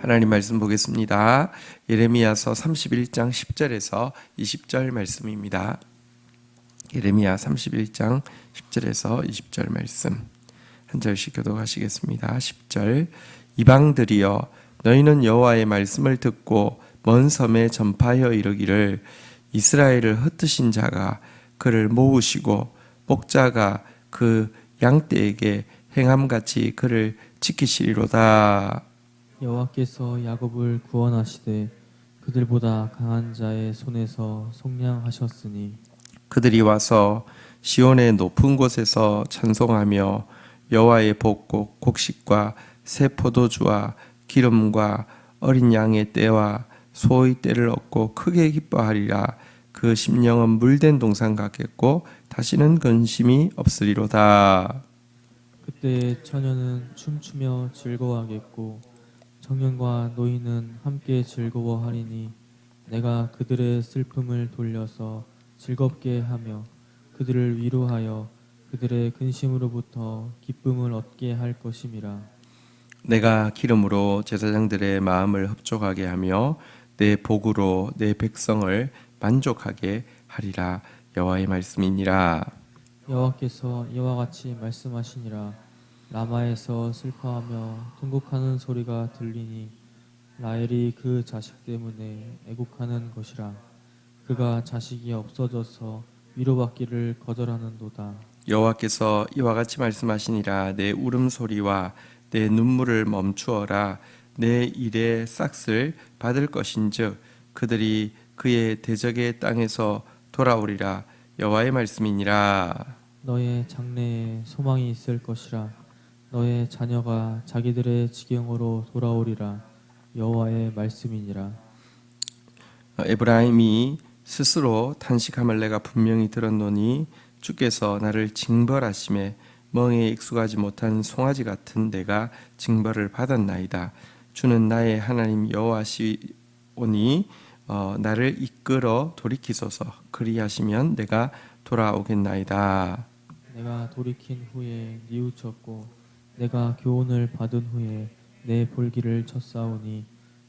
하나님 말씀 보겠습니다. 예레미야서 31장 10절에서 20절 말씀입니다. 예레미야 31장 10절에서 20절 말씀 한 절씩 교독하시겠습니다. 10절 이방들이여 너희는 여호와의 말씀을 듣고 먼 섬에 전파하여 이르기를 이스라엘을 흩으신 자가 그를 모으시고 목자가 그 양떼에게 행함같이 그를 지키시리로다. 여호와께서 야곱을 구원하시되 그들보다 강한 자의 손에서 속량하셨으니 그들이 와서 시온의 높은 곳에서 찬송하며 여호와의 복 곡식과 새 포도주와 기름과 어린 양의 떼와 소의 떼를 얻고 크게 기뻐하리라. 그 심령은 물된 동산 같겠고 다시는 근심이 없으리로다. 그때 처녀는 춤추며 즐거워하겠고 청년과 노인은 함께 즐거워하리니 내가 그들의 슬픔을 돌려서 즐겁게 하며 그들을 위로하여 그들의 근심으로부터 기쁨을 얻게 할 것임이라. 내가 기름으로 제사장들의 마음을 흡족하게 하며 내 복으로 내 백성을 만족하게 하리라. 여호와의 말씀이니라. 여호와께서 이와 같이 말씀하시니라. 라마에서 슬퍼하며 통곡하는 소리가 들리니 라헬이 그 자식 때문에 애곡하는 것이라. 그가 자식이 없어져서 위로받기를 거절하는도다. 여호와께서 이와 같이 말씀하시니라. 내 울음소리와 내 눈물을 멈추어라. 내 일의 싹을 받을 것인즉 그들이 그의 대적의 땅에서 돌아오리라. 여호와의 말씀이니라. 너의 장래에 소망이 있을 것이라. 너의 자녀가 자기들의 지경으로 돌아오리라. 여호와의 말씀이니라. 에브라임이 스스로 탄식함을 내가 분명히 들었노니 주께서 나를 징벌하심에 멍에 익숙하지 못한 송아지 같은 내가 징벌을 받았나이다. 주는 나의 하나님 여호와시오니 나를 이끌어 돌이키소서. 그리하시면 내가 돌아오겠나이다. 내가 돌이킨 후에 뉘우쳤고 내가 교훈을 받은 후에 내 볼기를 쳤사오니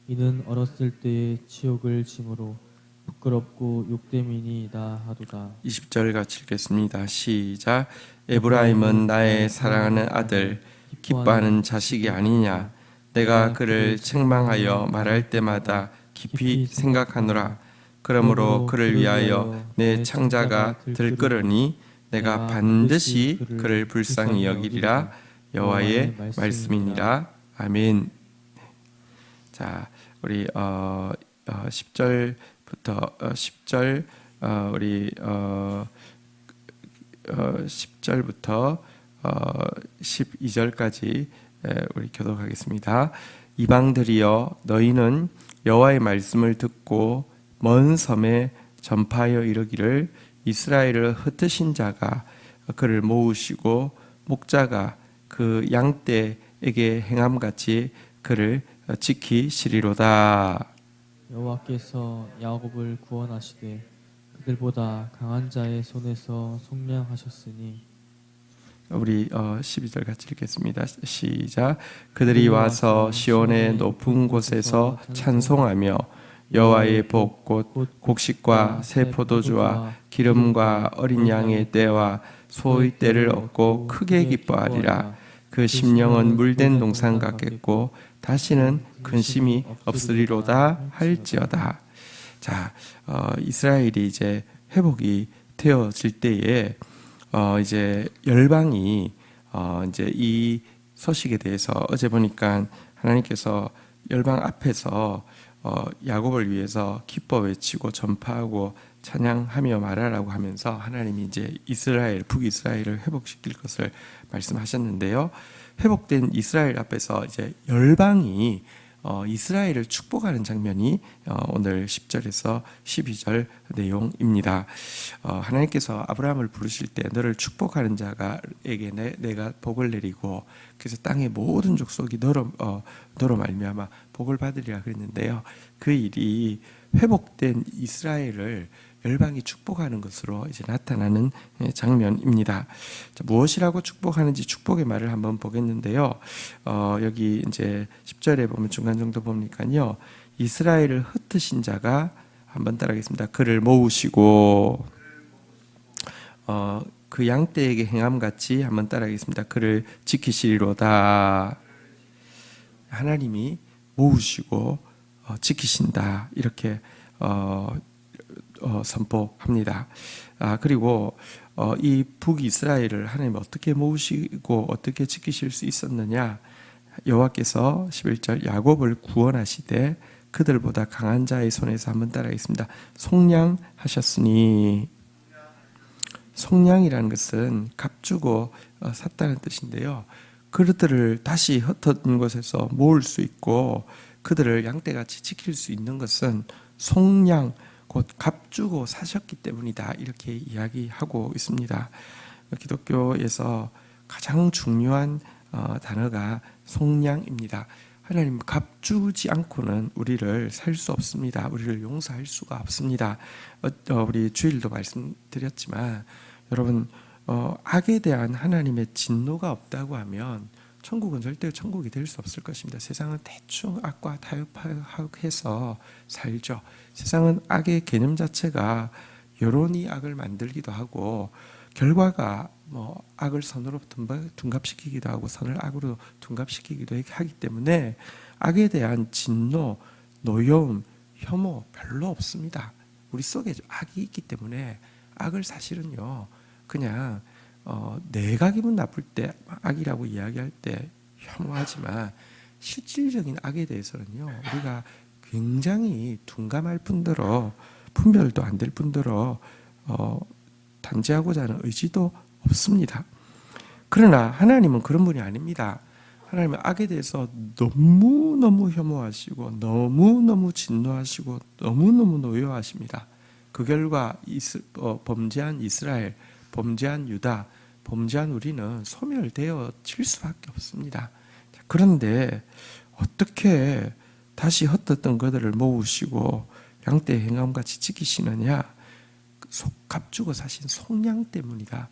이는 어렸을 때의 치욕을 짐으로 부끄럽고 욕됨이니이다 하도다. 20절 같이 읽겠습니다. 시작. 에브라임은 나의 사랑하는 아들 기뻐하는 자식이 아니냐. 내가 그를 책망하여 말할 때마다 깊이 생각하노라. 그러므로 그를 위하여 내 창자가 들끓으니 내가 반드시 그를 불쌍히 여기리라. 여호와의 말씀이니라. 아멘. 자, 우리 10절부터 10절 우리 10절부터 12절까지 우리 교독하겠습니다. 이방들이여 너희는 여호와의 말씀을 듣고 먼 섬에 전파하여 이르기를 이스라엘을 흩으신 자가 그를 모으시고 목자가 그 양떼에게 행함같이 그를 지키시리로다. 여호와께서 야곱을 구원하시되 그들보다 강한 자의 손에서 속량하셨으니 우리 12절 같이 읽겠습니다. 시작. 그들이 와서 시온의 높은 곳에서 찬송하며 여호와의 복 곧 곡식과 새 포도주와 기름과 어린 양의 떼와 소의 떼를 얻고 크게 기뻐하리라. 그 심령은 물된 동산 같겠고 다시는 근심이 없으리로다 할지어다. 자, 이스라엘이 이제 회복이 되어질 때에 이제 열방이 이제 이 소식에 대해서 어제 보니까 하나님께서 열방 앞에서 야곱을 위해서 기뻐 외치고 전파하고 찬양하며 말하라고 하면서 하나님이 이제 이스라엘 북이스라엘을 회복시킬 것을 말씀하셨는데요. 회복된 이스라엘 앞에서 이제 열방이 이스라엘을 축복하는 장면이 오늘 10절에서 12절 내용입니다. 하나님께서 아브라함을 부르실 때 너를 축복하는 자가에게 내가 복을 내리고 그래서 땅의 모든 족속이 너로 말미암아 복을 받으리라 그랬는데요. 그 일이 회복된 이스라엘을 열방이 축복하는 것으로 이제 나타나는 장면입니다. 자, 무엇이라고 축복하는지 축복의 말을 한번 보겠는데요. 여기 이제 10절에 보면 중간 정도 보니까요. 이스라엘을 흩으신 자가 한번 따라하겠습니다. 그를 모으시고 그 양떼에게 행함같이 한번 따라하겠습니다. 그를 지키시리로다. 하나님이 모으시고 지키신다. 이렇게 선포합니다. 그리고 이 북이스라엘을 하나님 어떻게 모으시고 어떻게 지키실 수 있었느냐? 여호와께서 11절 야곱을 구원하시되 그들보다 강한 자의 손에서 한번 따라하겠습니다. 속량하셨으니, 속량이라는 것은 값주고 샀다는 뜻인데요. 그들을 다시 흩어진 곳에서 모을 수 있고 그들을 양떼같이 지킬 수 있는 것은 속량, 곧 값주고 사셨기 때문이다. 이렇게 이야기하고 있습니다. 기독교에서 가장 중요한 단어가 속량입니다. 하나님 값주지 않고는 우리를 살 수 없습니다. 우리를 용서할 수가 없습니다. 우리 주일도 말씀드렸지만 여러분 악에 대한 하나님의 진노가 없다고 하면 천국은 절대 천국이 될 수 없을 것입니다. 세상은 대충 악과 타협해서 살죠. 세상은 악의 개념 자체가 여론이 악을 만들기도 하고 결과가 악을 선으로 둔갑시키기도 하고 선을 악으로 둔갑시키기도 하기 때문에 악에 대한 진노, 노여움, 혐오 별로 없습니다. 우리 속에 악이 있기 때문에 악을 사실은요 그냥 내가 기분 나쁠 때 악이라고 이야기할 때 혐오하지만 실질적인 악에 대해서는요 우리가 굉장히 둔감할 뿐더러 분별도 안 될 뿐더러 단죄하고자 하는 의지도 없습니다. 그러나 하나님은 그런 분이 아닙니다. 하나님은 악에 대해서 너무너무 혐오하시고 너무너무 진노하시고 너무너무 노여하십니다. 그 결과 범죄한 이스라엘, 범죄한 유다, 범죄한 우리는 소멸되어질 수밖에 없습니다. 그런데 어떻게 다시 흩었던 그들을 모으시고 양떼의 행함같이 지키시느냐? 값주고 사신 속량 때문이다.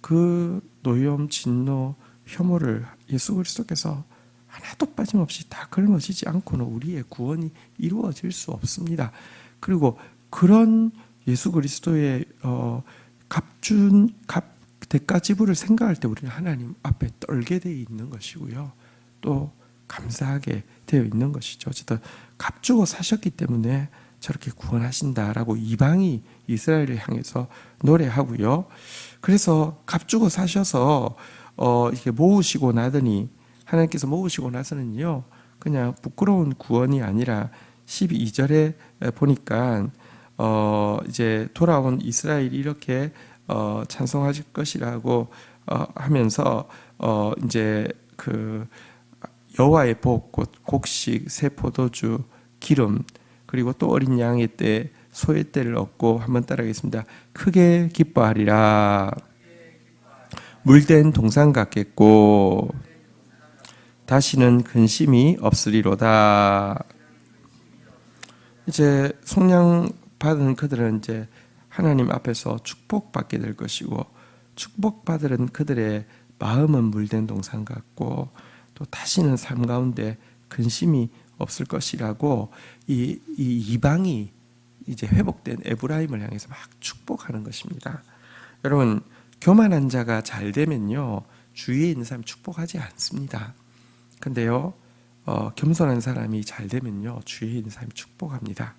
그 노여움, 진노, 혐오를 예수 그리스도께서 하나도 빠짐없이 다 걸머지지 않고는 우리의 구원이 이루어질 수 없습니다. 그리고 그런 예수 그리스도의 대가 지불을 생각할 때 우리는 하나님 앞에 떨게 되어 있는 것이고요. 또 감사하게 되어 있는 것이죠. 어쨌든 값주고 사셨기 때문에 저렇게 구원하신다라고 이방이 이스라엘을 향해서 노래하고요. 그래서 값주고 사셔서 이렇게 모으시고 나더니 하나님께서 모으시고 나서는요. 그냥 부끄러운 구원이 아니라 12절에 보니까 이제 돌아온 이스라엘이 이렇게 찬송하실 것이라고 하면서 이제 그 여호와의 복, 곧 곡식, 새 포도주, 기름 그리고 또 어린 양의 때 소의 때를 얻고 한번 따라하겠습니다. 크게 기뻐하리라. 물된 동산 같겠고 다시는 근심이 없으리로다. 이제 속량 받은 그들은 이제 하나님 앞에서 축복받게 될 것이고 축복받은 그들의 마음은 물된 동산 같고 또 다시는 삶 가운데 근심이 없을 것이라고 이 이방이 이제 회복된 에브라임을 향해서 막 축복하는 것입니다. 여러분 교만한 자가 잘 되면요 주위에 있는 사람 축복하지 않습니다. 근데요 겸손한 사람이 잘 되면요 주위에 있는 사람이 축복합니다.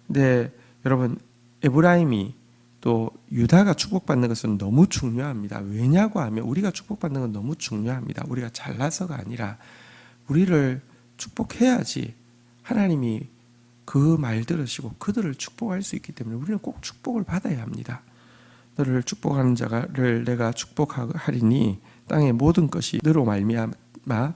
근데 여러분 에브라임이 또 유다가 축복받는 것은 너무 중요합니다. 왜냐고 하면 우리가 축복받는 건 너무 중요합니다. 우리가 잘나서가 아니라 우리를 축복해야지 하나님이 그 말 들으시고 그들을 축복할 수 있기 때문에 우리는 꼭 축복을 받아야 합니다. 너를 축복하는 자를 내가 축복하리니 땅의 모든 것이 너로 말미암아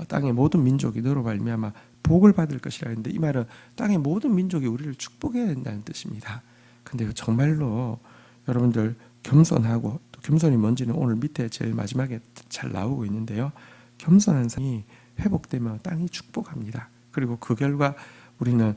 땅의 모든 민족이 너로 말미암아 복을 받을 것이라 했는데 이 말은 땅의 모든 민족이 우리를 축복해야 된다는 뜻입니다. 근데 정말로 여러분들 겸손하고 또 겸손이 뭔지는 오늘 밑에 제일 마지막에 잘 나오고 있는데요. 겸손한 사람이 회복되면 땅이 축복합니다. 그리고 그 결과 우리는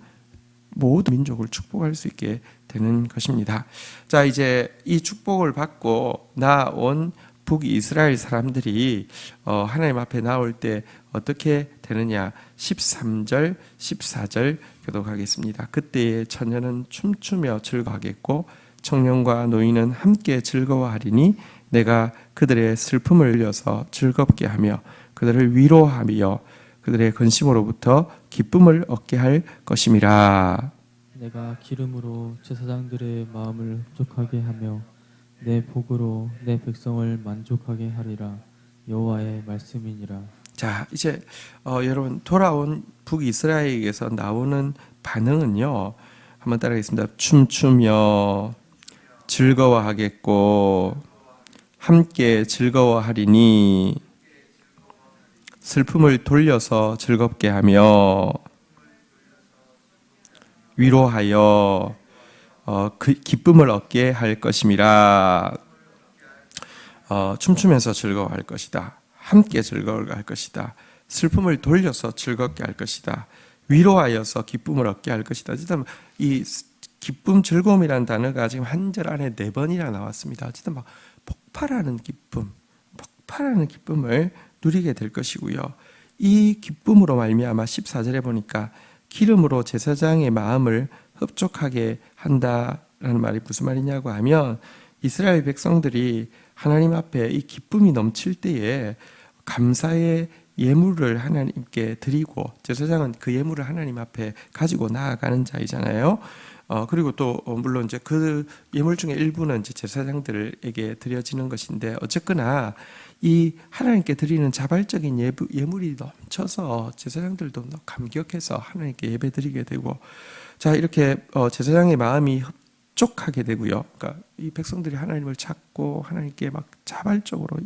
모든 민족을 축복할 수 있게 되는 것입니다. 자, 이제 이 축복을 받고 나온 북이스라엘 사람들이 하나님 앞에 나올 때 어떻게 되느냐. 13절, 14절 교독하겠습니다. 그때에 처녀는 춤추며 즐거워하겠고 청년과 노인은 함께 즐거워하리니 내가 그들의 슬픔을 흘려서 즐겁게 하며 그들을 위로하며 그들의 근심으로부터 기쁨을 얻게 할 것임이라. 내가 기름으로 제사장들의 마음을 흡족하게 하며 내 복으로 내 백성을 만족하게 하리라. 여호와의 말씀이니라. 자, 이제 여러분 돌아온 북이스라엘에게서 나오는 반응은요. 한번 따라하겠습니다. 춤추며 즐거워하겠고 함께 즐거워하리니 슬픔을 돌려서 즐겁게 하며 위로하여 그 기쁨을 얻게 할 것임이라. 춤추면서 즐거워할 것이다. 함께 즐거워할 것이다. 슬픔을 돌려서 즐겁게 할 것이다. 위로하여서 기쁨을 얻게 할 것이다. 어쨌든 이 기쁨, 즐거움이라는 단어가 지금 한 절 안에 4번이나 나왔습니다. 어쨌든 막 폭발하는 기쁨, 폭발하는 기쁨을 누리게 될 것이고요. 이 기쁨으로 말미암아 14절에 보니까 기름으로 제사장의 마음을 흡족하게 한다라는 말이 무슨 말이냐고 하면 이스라엘 백성들이 하나님 앞에 이 기쁨이 넘칠 때에 감사의 예물을 하나님께 드리고 제사장은 그 예물을 하나님 앞에 가지고 나아가는 자이잖아요. 그리고 또 물론 이제 그 예물 중에 일부는 이제 제사장들에게 드려지는 것인데 어쨌거나 이 하나님께 드리는 자발적인 예물이 넘쳐서 제사장들도 감격해서 하나님께 예배드리게 되고, 자 이렇게 제사장의 마음이 흡족하게 되고요. 그러니까 이 백성들이 하나님을 찾고 하나님께 막 자발적으로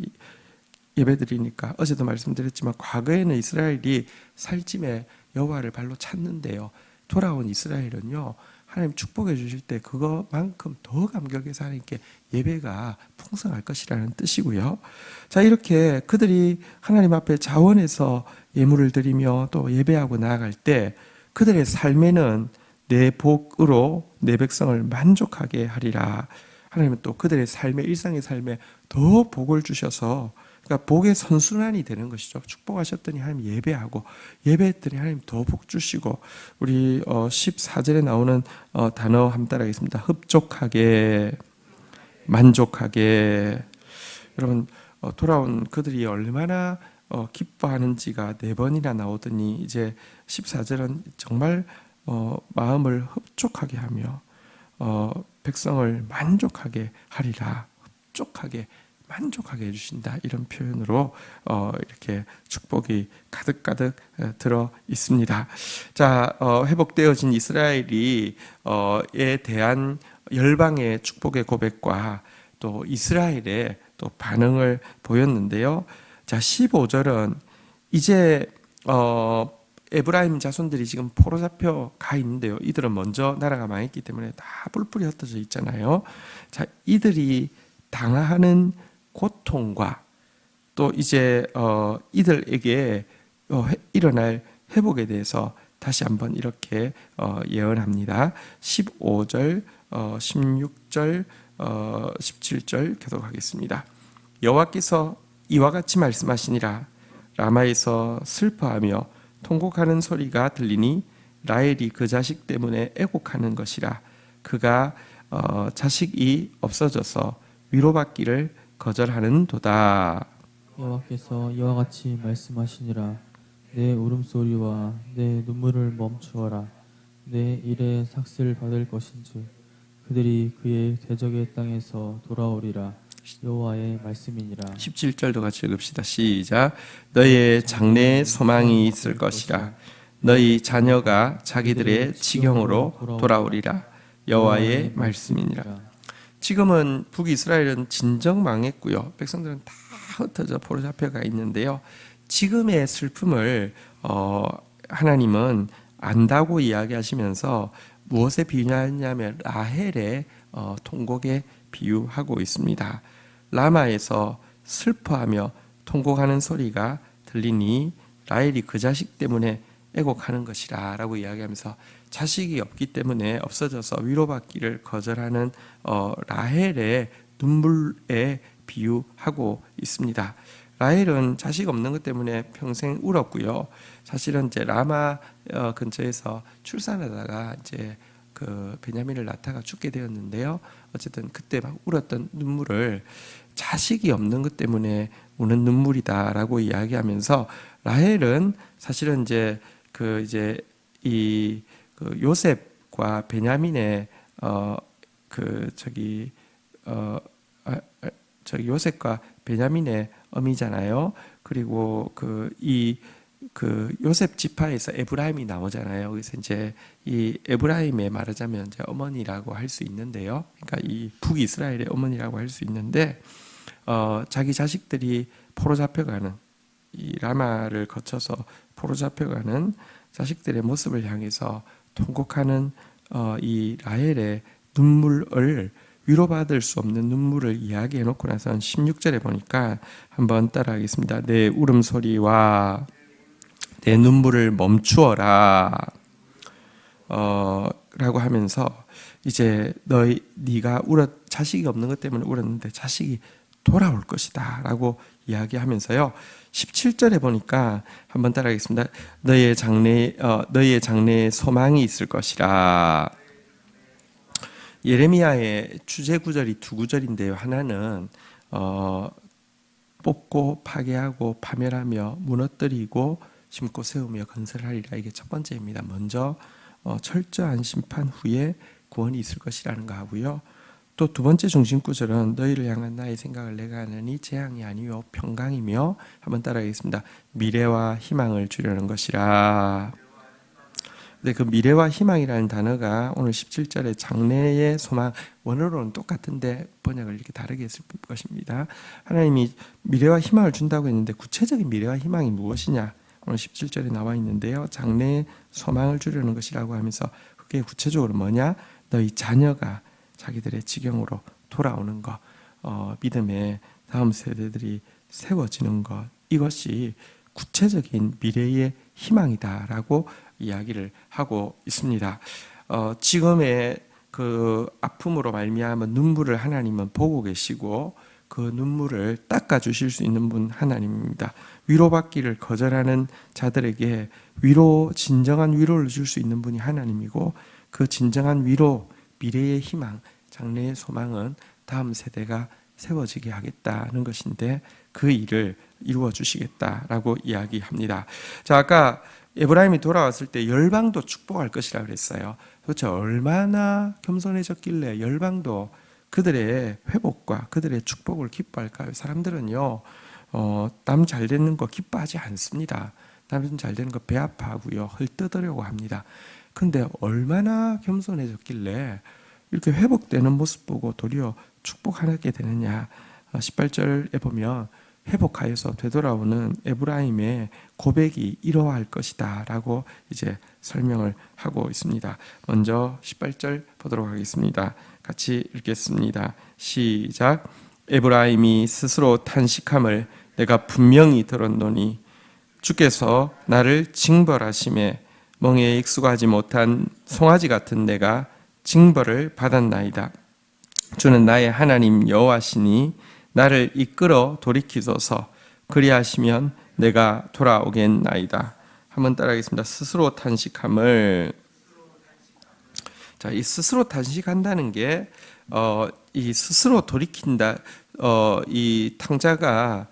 예배드리니까 어제도 말씀드렸지만 과거에는 이스라엘이 살찜에 여호와를 발로 찾는데요. 돌아온 이스라엘은요. 하나님 축복해 주실 때 그거만큼 더 감격해서 하나님께 예배가 풍성할 것이라는 뜻이고요. 자 이렇게 그들이 하나님 앞에 자원해서 예물을 드리며 또 예배하고 나아갈 때 그들의 삶에는 내 복으로 내 백성을 만족하게 하리라. 하나님은 또 그들의 삶에 일상의 삶에 더 복을 주셔서 그러니까 복의 선순환이 되는 것이죠. 축복하셨더니 하나님 예배하고 예배했더니 하나님 더 복 주시고 우리 14절에 나오는 단어 한번 따라하겠습니다. 흡족하게 만족하게. 여러분 돌아온 그들이 얼마나 기뻐하는지가 4번이나 나오더니 이제 14절은 정말 마음을 흡족하게 하며 백성을 만족하게 하리라. 흡족하게 만족하게 해주신다. 이런 표현으로 이렇게 축복이 가득가득 들어 있습니다. 자, 회복되어진 이스라엘이 에 대한 열방의 축복의 고백과 또 이스라엘의 또 반응을 보였는데요. 자, 15절은 이제 에브라임 자손들이 지금 포로 잡혀 가 있는데요. 이들은 먼저 나라가 망했기 때문에 다 뿔뿔이 흩어져 있잖아요. 자, 이들이 당하는 고통과 또 이제 이들에게 일어날 회복에 대해서 다시 한번 이렇게 예언합니다. 15절, 16절, 17절 교독하겠습니다. 여호와께서 이와 같이 말씀하시니라. 라마에서 슬퍼하며 통곡하는 소리가 들리니 라헬이 그 자식 때문에 애곡하는 것이라. 그가 자식이 없어져서 위로받기를 거절하는도다. 여호와께서 이와 같이 말씀하시니라. 내 울음소리와 내 눈물을 멈추어라. 내 일에 삭슬 받을 것인즉 그들이 그의 대적의 땅에서 돌아오리라. 여호와의 말씀이니라. 17절도 같이 읽읍시다. 시작. 너의 장래에 소망이 있을 것이라. 너희 자녀가 자기들의 지경으로 돌아오리라. 여호와의 말씀이니라. 지금은 북이스라엘은 진정 망했고요. 백성들은 다 흩어져 포로 잡혀가 있는데요. 지금의 슬픔을 하나님은 안다고 이야기하시면서 무엇에 비유하냐면 라헬의 통곡에 비유하고 있습니다. 라마에서 슬퍼하며 통곡하는 소리가 들리니 라헬이 그 자식 때문에 애곡하는 것이라 라고 이야기하면서 자식이 없기 때문에 없어져서 위로받기를 거절하는 라헬의 눈물에 비유하고 있습니다. 라헬은 자식 없는 것 때문에 평생 울었고요. 사실은 이제 라마 근처에서 출산하다가 이제 그 베냐민을 낳다가 죽게 되었는데요. 어쨌든 그때 막 울었던 눈물을 자식이 없는 것 때문에 우는 눈물이다라고 이야기하면서 라헬은 사실은 이제 이 요셉과 베냐민의 요셉과 베냐민의 어미잖아요. 그리고 요셉 지파에서 에브라임이 나오잖아요. 그래서 이제 이 에브라임의 말하자면 이제 어머니라고 할 수 있는데요. 그러니까 이 북이스라엘의 어머니라고 할 수 있는데, 자기 자식들이 포로 잡혀가는, 이 라마를 거쳐서 포로 잡혀가는 자식들의 모습을 향해서 통곡하는 이 라헬의 눈물을, 위로받을 수 없는 눈물을 이야기해 놓고 나선 16절에 보니까 한번 따라하겠습니다. 내 울음소리와 내 눈물을 멈추어라 라고 하면서 이제 네가 자식이 없는 것 때문에 울었는데 자식이 돌아올 것이다 라고 이야기하면서요, 17절에 보니까 한번 따라하겠습니다. 너의 장래에 소망이 있을 것이라. 예레미야의 주제 구절이 두 구절인데요. 하나는 뽑고 파괴하고 파멸하며 무너뜨리고 심고 세우며 건설하리라. 이게 첫 번째입니다. 먼저 철저한 심판 후에 구원이 있을 것이라는 거 하고요. 또 두 번째 중심 구절은 너희를 향한 나의 생각을 내가 하느니 재앙이 아니요 평강이며, 한번 따라하겠습니다. 미래와 희망을 주려는 것이라. 근데 그 미래와 희망이라는 단어가 오늘 17절에 장래의 소망, 원어로는 똑같은데 번역을 이렇게 다르게 했을 것입니다. 하나님이 미래와 희망을 준다고 했는데 구체적인 미래와 희망이 무엇이냐? 오늘 17절에 나와 있는데요. 장래의 소망을 주려는 것이라고 하면서 그게 구체적으로 뭐냐? 너희 자녀가 자기들의 지경으로 돌아오는 것, 믿음의 다음 세대들이 세워지는 것, 이것이 구체적인 미래의 희망이다라고 이야기를 하고 있습니다. 지금의 그 아픔으로 말미암아 눈물을 하나님은 보고 계시고 그 눈물을 닦아 주실 수 있는 분 하나님입니다. 위로받기를 거절하는 자들에게 진정한 위로를 줄 수 있는 분이 하나님이고, 그 진정한 위로, 미래의 희망, 장래의 소망은 다음 세대가 세워지게 하겠다는 것인데 그 일을 이루어 주시겠다라고 이야기합니다. 자, 아까 에브라임이 돌아왔을 때 열방도 축복할 것이라 그랬어요. 도대체 얼마나 겸손해졌길래 열방도 그들의 회복과 그들의 축복을 기뻐할까요? 사람들은요, 남 잘 되는 거 기뻐하지 않습니다. 남 잘 되는 거 배 아파하고요, 헐뜯으려고 합니다. 근데 얼마나 겸손해졌길래 이렇게 회복되는 모습 보고 도리어 축복하게 되느냐. 18절에 보면 회복하여서 되돌아오는 에브라임의 고백이 이러할 것이다 라고 이제 설명을 하고 있습니다. 먼저 18절 보도록 하겠습니다. 같이 읽겠습니다. 시작. 에브라임이 스스로 탄식함을 내가 분명히 들었노니 주께서 나를 징벌하심에 멍에에 익숙하지 못한 송아지 같은 내가 징벌을 받았나이다. 주는 나의 하나님 여호와시니 나를 이끌어 돌이키소서. 그리하시면 내가 돌아오겠나이다. 한번 따라하겠습니다. 스스로 탄식함을. 자, 이 스스로 탄식한다는 게 이 스스로 돌이킨다. 이 탕자가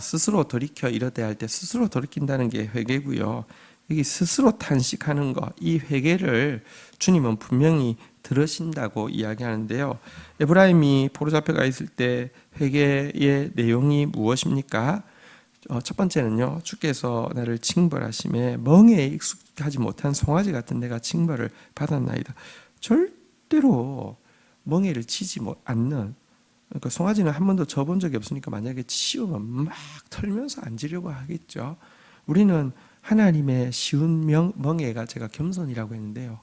스스로 돌이켜 이러되 할 때 스스로 돌이킨다는 게 회개고요. 여기 스스로 탄식하는 것, 이 회개를 주님은 분명히 들으신다고 이야기하는데요. 에브라임이 포로 잡혀가 있을 때 회개의 내용이 무엇입니까? 첫 번째는요, 주께서 나를 징벌하심에 멍에에 익숙하지 못한 송아지 같은 내가 징벌을 받았나이다. 절대로 멍에를 치지 않는, 그러니까 송아지는 한 번도 져본 적이 없으니까 만약에 치우면 막 털면서 앉으려고 하겠죠. 우리는 하나님의 쉬운 멍에가, 제가 겸손이라고 했는데요,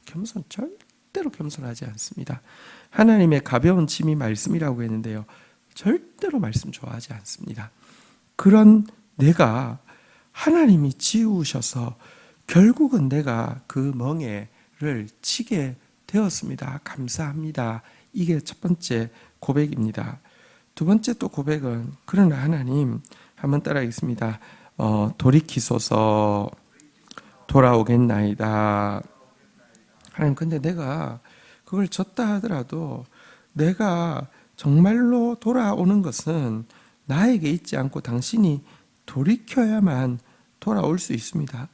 절대로 겸손하지 않습니다. 하나님의 가벼운 짐이 말씀이라고 했는데요, 절대로 말씀 좋아하지 않습니다. 그런 내가 하나님이 지우셔서 결국은 내가 그 멍에를 치게 되었습니다. 감사합니다. 이게 첫 번째 고백입니다. 두 번째 또 고백은 그러나 하나님 한번 따라하겠습니다. 돌이키소서 돌아오겠나이다. 하나님 근데 내가 그걸 졌다 하더라도 내가 정말로 돌아오는 것은 나에게 있지 않고 당신이 돌이켜야만 돌아올 수 있습니다.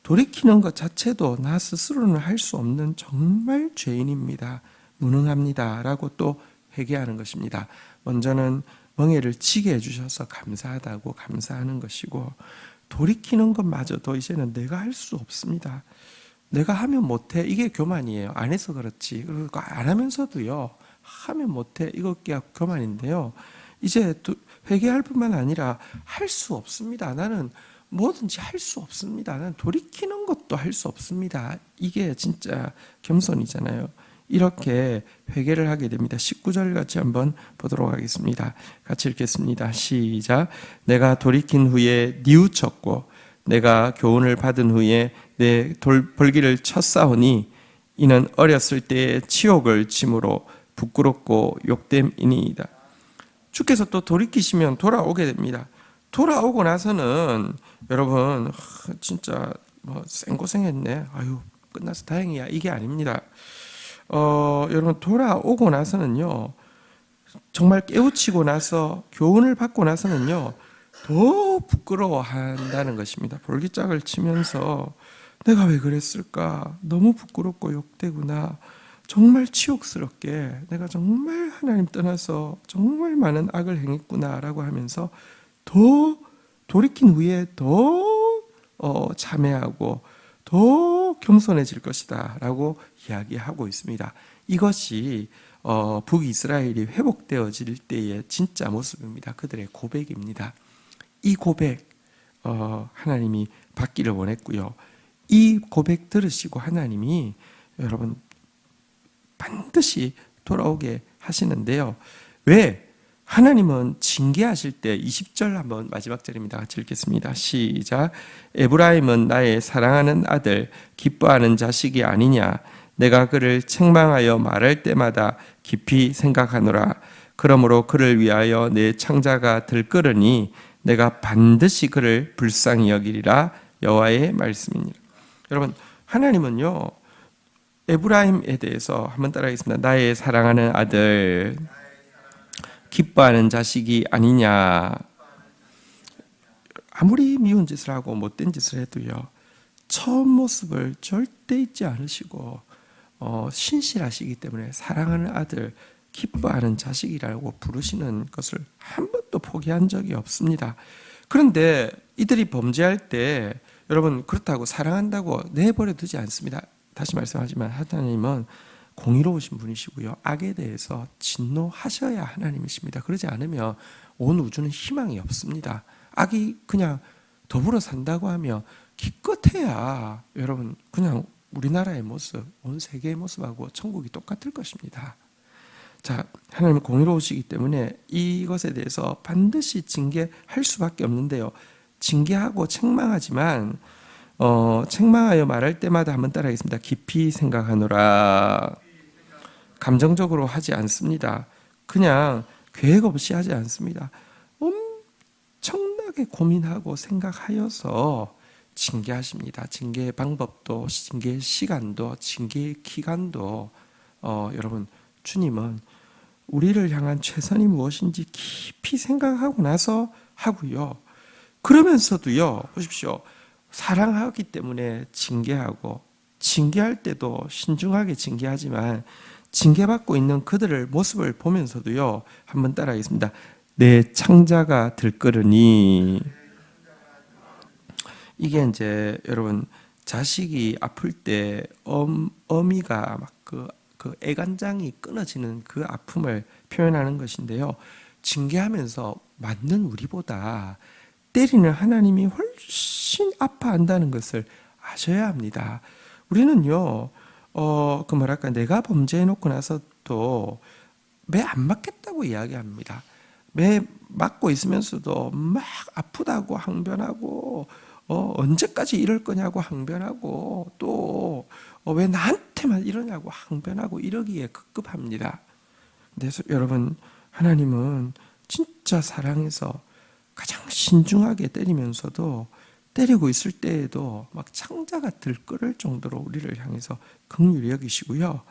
돌이키는 것 자체도 나 스스로는 할 수 없는 정말 죄인입니다. 무능합니다. 라고 또 회개하는 것입니다. 먼저는 멍에를 치게 해주셔서 감사하다고 감사하는 것이고 돌이키는 것마저도 이제는 내가 할 수 없습니다. 내가 하면 못해. 이게 교만이에요. 안 해서 그렇지. 그리고 안 하면서도요. 하면 못해. 이게 교만인데요. 이제 회개할 뿐만 아니라 할 수 없습니다. 나는 뭐든지 할 수 없습니다. 나는 돌이키는 것도 할 수 없습니다. 이게 진짜 겸손이잖아요. 이렇게 회개를 하게 됩니다. 19절 같이 한번 보도록 하겠습니다. 같이 읽겠습니다. 시작. 내가 돌이킨 후에 뉘우쳤고 내가 교훈을 받은 후에 내 벌기를 쳤사오니 이는 어렸을 때의 치욕을 짐으로 부끄럽고 욕됨이니이다. 주께서 또 돌이키시면 돌아오게 됩니다. 돌아오고 나서는 여러분 진짜 생고생했네. 아유 끝나서 다행이야. 이게 아닙니다. 여러분 돌아오고 나서는요 정말 깨우치고 나서 교훈을 받고 나서는요 더 부끄러워한다는 것입니다. 볼기짝을 치면서 내가 왜 그랬을까? 너무 부끄럽고 욕되구나. 정말 치욕스럽게 내가 정말 하나님 떠나서 정말 많은 악을 행했구나라고 하면서 더 돌이킨 후에 더 자매하고 더 겸손해질 것이다 라고 이야기하고 있습니다. 이것이 북이스라엘이 회복되어질 때의 진짜 모습입니다. 그들의 고백입니다. 이 고백 하나님이 받기를 원했고요. 이 고백 들으시고 하나님이 여러분 반드시 돌아오게 하시는데요. 왜? 하나님은 징계하실 때 20절 한번 마지막 절입니다. 같이 읽겠습니다. 시작. 에브라임은 나의 사랑하는 아들 기뻐하는 자식이 아니냐. 내가 그를 책망하여 말할 때마다 깊이 생각하노라. 그러므로 그를 위하여 내 창자가 들끓으니 내가 반드시 그를 불쌍히 여기리라. 여호와의 말씀이니라. 여러분 하나님은요 에브라임에 대해서 한번 따라하겠습니다. 나의 사랑하는 아들 기뻐하는 자식이 아니냐. 아무리 미운 짓을 하고 못된 짓을 해도요 처음 모습을 절대 잊지 않으시고 신실하시기 때문에 사랑하는 아들 기뻐하는 자식이라고 부르시는 것을 한 번도 포기한 적이 없습니다. 그런데 이들이 범죄할 때 여러분 그렇다고 사랑한다고 내버려 두지 않습니다. 다시 말씀하지만 하나님은 공의로우신 분이시고요. 악에 대해서 진노하셔야 하나님이십니다. 그러지 않으면 온 우주는 희망이 없습니다. 악이 그냥 더불어 산다고 하면 기껏해야 여러분 그냥 우리나라의 모습, 온 세계의 모습하고 천국이 똑같을 것입니다. 자, 하나님은 공의로우시기 때문에 이것에 대해서 반드시 징계할 수밖에 없는데요. 징계하고 책망하지만 책망하여 말할 때마다 한번 따라하겠습니다. 깊이 생각하노라. 감정적으로 하지 않습니다. 그냥 계획 없이 하지 않습니다. 엄청나게 고민하고 생각하여서 징계하십니다. 징계의 방법도, 징계의 시간도, 징계의 기간도 여러분 주님은 우리를 향한 최선이 무엇인지 깊이 생각하고 나서 하고요. 그러면서도요. 보십시오. 사랑하기 때문에 징계하고 징계할 때도 신중하게 징계하지만 징계받고 있는 그들의 모습을 보면서도요. 한번 따라하겠습니다. 내 창자가 들끓으니. 이게 이제 여러분 자식이 아플 때 어미가 막 그 애간장이 끊어지는 그 아픔을 표현하는 것인데요. 징계하면서 맞는 우리보다 때리는 하나님이 훨씬 아파한다는 것을 아셔야 합니다. 우리는요, 내가 범죄해놓고 나서도 매 안 맞겠다고 이야기합니다. 매 맞고 있으면서도 막 아프다고 항변하고, 언제까지 이럴 거냐고 항변하고, 또, 왜 나한테만 이러냐고 항변하고 이러기에 급급합니다. 근데 여러분, 하나님은 진짜 사랑해서 가장 신중하게 때리면서도 때리고 있을 때에도 막 창자가 들끓을 정도로 우리를 향해서 긍휼히 여기시고요.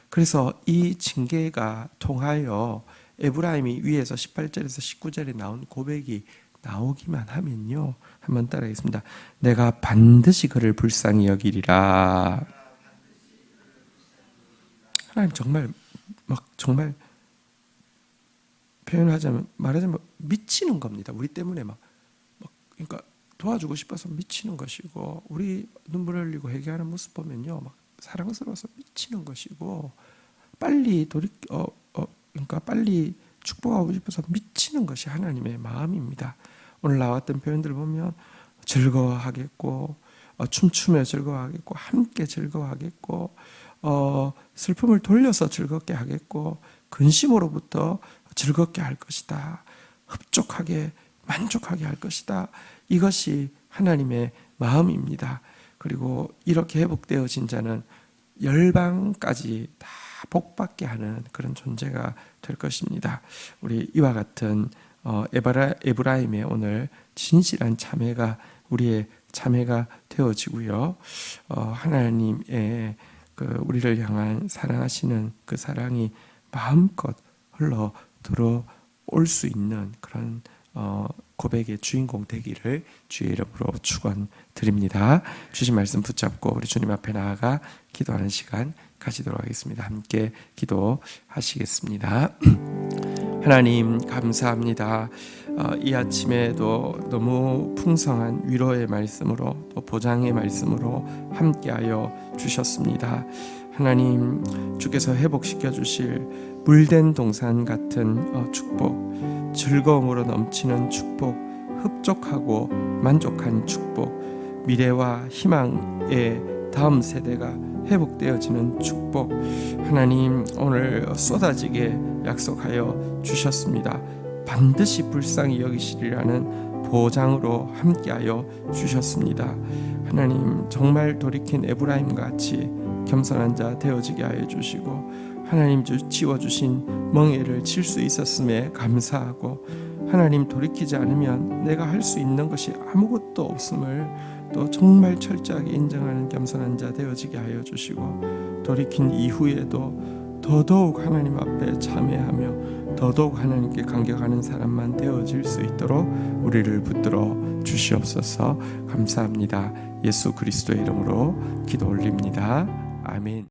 그래서 이 징계가 통하여 에브라임이 위에서 18절에서 19절에 나온 고백이 나오기만 하면요, 한번 따라하겠습니다. 내가 반드시 그를 불쌍히 여기리라. 하나님 정말 말하자면 미치는 겁니다. 우리 때문에 그러니까 도와주고 싶어서 미치는 것이고, 우리 눈물 흘리고 회개하는 모습 보면요, 막 사랑스러워서 미치는 것이고, 그러니까 빨리 축복하고 싶어서 미치는 것이 하나님의 마음입니다. 오늘 나왔던 표현들 보면 즐거워하겠고, 춤추며 즐거워하겠고, 함께 즐거워하겠고, 슬픔을 돌려서 즐겁게 하겠고, 근심으로부터 즐겁게 할 것이다. 흡족하게 만족하게 할 것이다. 이것이 하나님의 마음입니다. 그리고 이렇게 회복되어진 자는 열방까지 다 복받게 하는 그런 존재가 될 것입니다. 우리 이와 같은 에브라임의 오늘 진실한 참회가 우리의 참회가 되어지고요. 하나님의 우리를 향한 사랑하시는 그 사랑이 마음껏 흘러 들어올 수 있는 그런 고백의 주인공 되기를 주의 이름으로 축원드립니다. 주신 말씀 붙잡고 우리 주님 앞에 나아가 기도하는 시간 가지도록 하겠습니다. 함께 기도하시겠습니다. 하나님 감사합니다. 이 아침에도 너무 풍성한 위로의 말씀으로 또 보장의 말씀으로 함께하여 주셨습니다. 하나님, 주께서 회복시켜 주실 물된 동산 같은 축복, 즐거움으로 넘치는 축복, 흡족하고 만족한 축복, 미래와 희망의 다음 세대가 회복되어지는 축복, 하나님 오늘 쏟아지게 약속하여 주셨습니다. 반드시 불쌍히 여기시리라는 보장으로 함께하여 주셨습니다. 하나님, 정말 돌이킨 에브라임 같이 겸손한 자 되어지게 하여 주시고, 하나님 지워주신 멍에를 칠 수 있었음에 감사하고, 하나님 돌이키지 않으면 내가 할 수 있는 것이 아무것도 없음을 또 정말 철저하게 인정하는 겸손한 자 되어지게 하여 주시고, 돌이킨 이후에도 더더욱 하나님 앞에 참회하며 더더욱 하나님께 감격하는 사람만 되어질 수 있도록 우리를 붙들어 주시옵소서. 감사합니다. 예수 그리스도의 이름으로 기도 올립니다. 아멘.